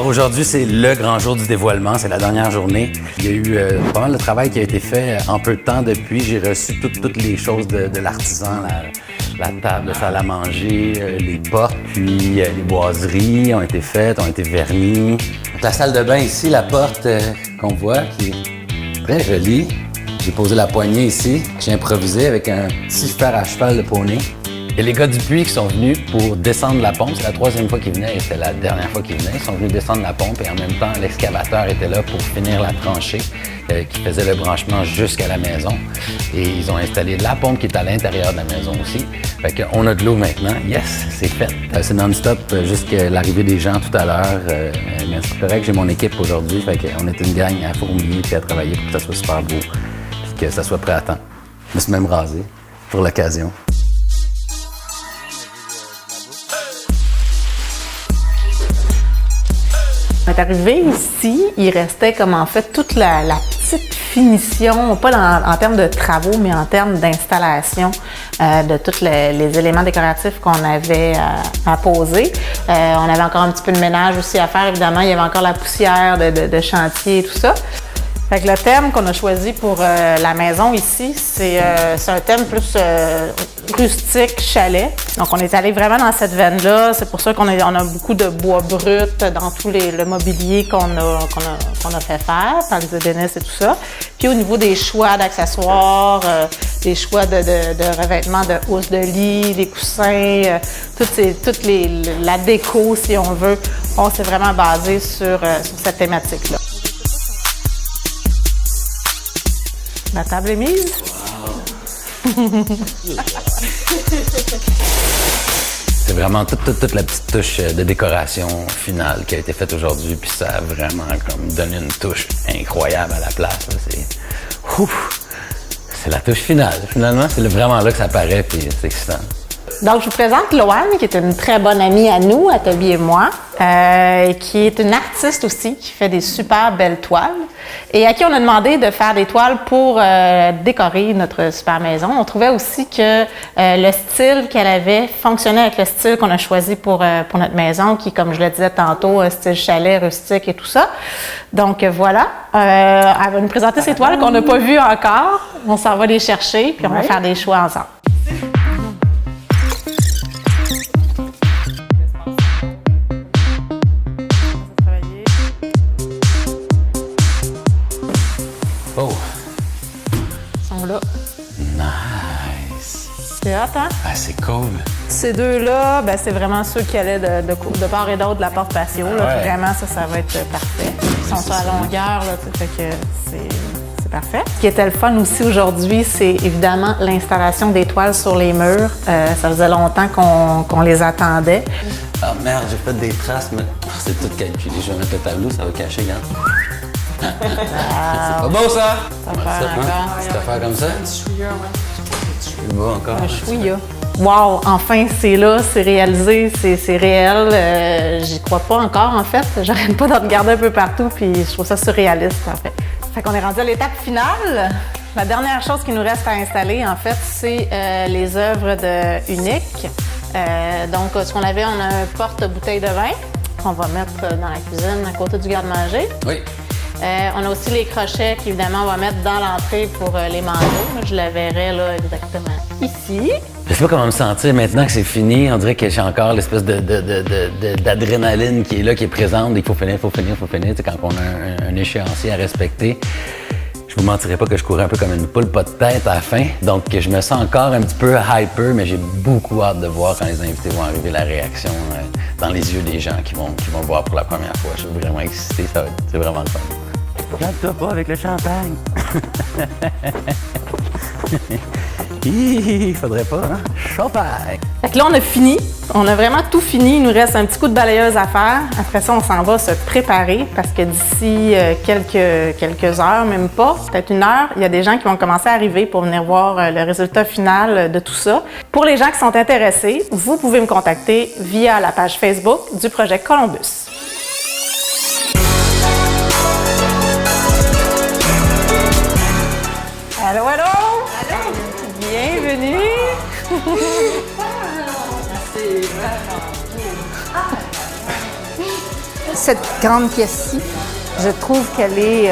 aujourd'hui, c'est le grand jour du dévoilement. C'est la dernière journée. Il y a eu pas mal de travail qui a été fait en peu de temps depuis. J'ai reçu toutes les choses de l'artisan, la table de salle à manger, les portes, puis les boiseries ont été faites, ont été vernies. Donc, la salle de bain ici, la porte qu'on voit, qui est très jolie. J'ai posé la poignée ici. J'ai improvisé avec un petit fer à cheval de poney. Il y a les gars du puits qui sont venus pour descendre la pompe. C'est la troisième fois qu'ils venaient et c'est la dernière fois qu'ils venaient. Ils sont venus descendre la pompe et en même temps, l'excavateur était là pour finir la tranchée qui faisait le branchement jusqu'à la maison. Et ils ont installé la pompe qui est à l'intérieur de la maison aussi. Fait qu'on a de l'eau maintenant. Yes, c'est fait. C'est non-stop jusqu'à l'arrivée des gens tout à l'heure. Mais c'est correct, j'ai mon équipe aujourd'hui. Fait qu'on est une gang à fourmiller et à travailler pour que ça soit super beau et que ça soit prêt à temps. Je me suis même rasé pour l'occasion. On est arrivé ici, il restait comme en fait toute la petite finition, pas en termes de travaux, mais en termes d'installation de tous les éléments décoratifs qu'on avait à poser. On avait encore un petit peu de ménage aussi à faire, évidemment, il y avait encore la poussière de chantier et tout ça. Fait que le thème qu'on a choisi pour la maison ici, c'est un thème plus rustique, chalet. Donc, on est allé vraiment dans cette veine-là. C'est pour ça qu'on a beaucoup de bois brut dans tout le mobilier qu'on a fait faire, par les ébénistes et tout ça. Puis au niveau des choix d'accessoires, des choix de revêtements de housses de lit, les coussins, la déco, si on veut, on s'est vraiment basé sur cette thématique-là. La table est mise. C'est vraiment toute la petite touche de décoration finale qui a été faite aujourd'hui, puis ça a vraiment comme donné une touche incroyable à la place. C'est la touche finale. Finalement, c'est vraiment là que ça paraît, puis c'est excitant. Donc, je vous présente Loane, qui est une très bonne amie à nous, à Toby et moi, qui est une artiste aussi, qui fait des super belles toiles et à qui on a demandé de faire des toiles pour décorer notre super maison. On trouvait aussi que le style qu'elle avait fonctionnait avec le style qu'on a choisi pour notre maison, qui, comme je le disais tantôt, style chalet, rustique et tout ça. Donc, voilà. Elle va nous présenter ces toiles qu'on n'a pas vues encore. On s'en va les chercher, puis on va faire des choix ensemble. Oh! Ils sont là. Nice! C'est hot, hein? Ah, c'est cool! Ces deux-là, ben, c'est vraiment ceux qui allaient de part et d'autre de la porte patio. Là. Ouais. Vraiment, ça va être parfait. Ils sont sur la longueur, là, fait que c'est parfait. Ce qui était le fun aussi aujourd'hui, c'est évidemment l'installation des toiles sur les murs. Ça faisait longtemps qu'on les attendait. Ah merde, j'ai fait des traces, mais c'est tout calculé. Je vais mettre le tableau, ça va cacher, regarde. C'est pas beau, ça? Cette affaire comme ça? C'est beau encore. Un chouïa. Wow, enfin, c'est là, c'est réalisé, c'est réel. J'y crois pas encore, en fait. J'arrête pas de regarder un peu partout, puis je trouve ça surréaliste, en fait. Fait qu'on est rendu à l'étape finale. La dernière chose qui nous reste à installer, en fait, c'est les œuvres de Unique. Donc, ce qu'on avait, on a un porte-bouteille de vin qu'on va mettre dans la cuisine à côté du garde-manger. Oui. On a aussi les crochets qu'évidemment on va mettre dans l'entrée pour les manteaux. Je la verrai là exactement ici. Je sais pas comment me sentir maintenant que c'est fini. On dirait que j'ai encore l'espèce d'adrénaline qui est là, qui est présente. Il faut finir. Tu sais, quand on a un échéancier à respecter. Je vous mentirais pas que je courais un peu comme une poule pas de tête à la fin. Donc, je me sens encore un petit peu hyper, mais j'ai beaucoup hâte de voir quand les invités vont arriver, la réaction dans les yeux des gens qui vont voir pour la première fois. Je suis vraiment excité, c'est vraiment le fun. Regarde-toi pas avec le champagne. Il faudrait pas, hein? Champagne! Fait que là, on a fini. On a vraiment tout fini. Il nous reste un petit coup de balayeuse à faire. Après ça, on s'en va se préparer parce que d'ici quelques heures, même pas, peut-être une heure, il y a des gens qui vont commencer à arriver pour venir voir le résultat final de tout ça. Pour les gens qui sont intéressés, vous pouvez me contacter via la page Facebook du projet Columbus. Allô, allô? Allô? Bienvenue! C'est cette grande pièce-ci, je trouve qu'elle est,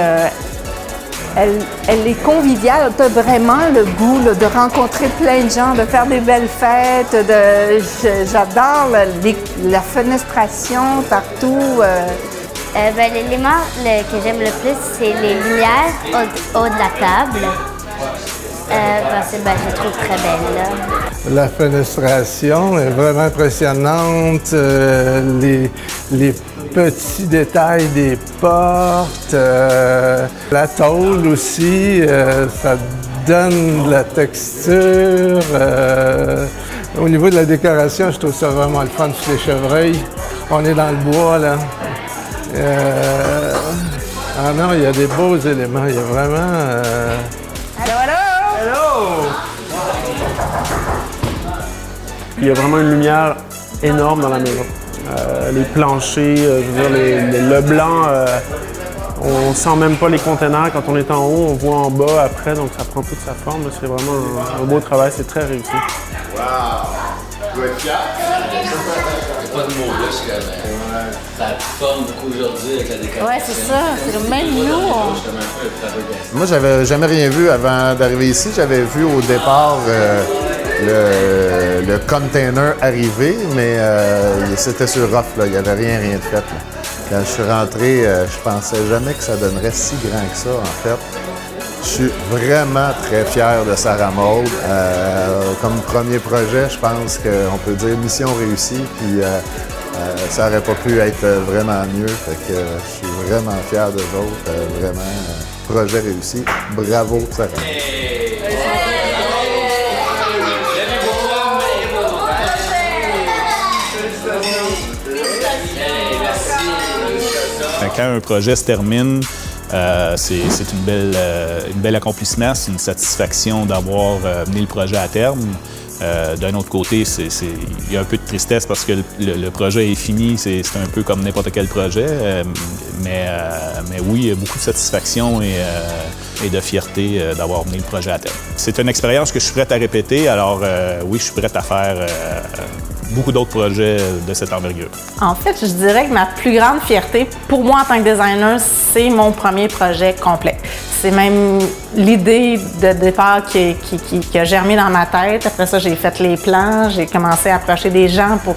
elle est conviviale. Tu as vraiment le goût là, de rencontrer plein de gens, de faire des belles fêtes. J'adore la fenestration partout. L'élément que j'aime le plus, c'est les lumières au haut de la table. Parce que je les trouve très belles. Là. La fenestration est vraiment impressionnante. Les petits détails des portes. La tôle aussi, ça donne de la texture. Au niveau de la décoration, je trouve ça vraiment le fun sur les chevreuils. On est dans le bois, là. Ah non, il y a des beaux éléments. Il y a vraiment... Allô, allô? Hello! Il y a vraiment une lumière énorme dans la maison. Les planchers, je veux dire, le blanc, on sent même pas les containers. Quand on est en haut, on voit en bas après, donc ça prend toute sa forme. C'est vraiment un beau travail, c'est très réussi. Wow! Tu dois être fier? Pas de mots là, c'est comme ça forme beaucoup aujourd'hui avec la décoration. Ouais, c'est ça. C'est comme même nous. Moi, j'avais jamais rien vu avant d'arriver ici. J'avais vu au départ le container arriver, mais c'était sur off, là. Il n'y avait rien de fait. Là. Quand je suis rentré, je pensais jamais que ça donnerait si grand que ça, en fait. Je suis vraiment très fier de Sarah Maud. Comme premier projet, je pense qu'on peut dire mission réussie, puis ça n'aurait pas pu être vraiment mieux. Fait que je suis vraiment fier d'eux autres. Vraiment, projet réussi. Bravo, Sarah. Quand un projet se termine, c'est un bel accomplissement, c'est une satisfaction d'avoir mené le projet à terme. D'un autre côté, il y a un peu de tristesse parce que le projet est fini, c'est un peu comme n'importe quel projet, mais oui, il y a beaucoup de satisfaction et de fierté d'avoir mené le projet à terme. C'est une expérience que je suis prête à répéter, alors oui, je suis prête à faire beaucoup d'autres projets de cette envergure. En fait, je dirais que ma plus grande fierté, pour moi en tant que designer, c'est mon premier projet complet. C'est même l'idée de départ qui a germé dans ma tête. Après ça, j'ai fait les plans, j'ai commencé à approcher des gens pour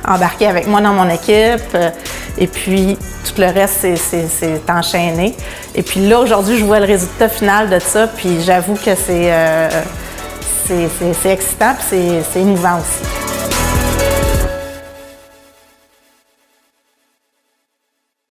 embarquer avec moi dans mon équipe. Et puis, tout le reste, c'est enchaîné. Et puis là, aujourd'hui, je vois le résultat final de ça, puis j'avoue que c'est excitant, puis c'est émouvant aussi.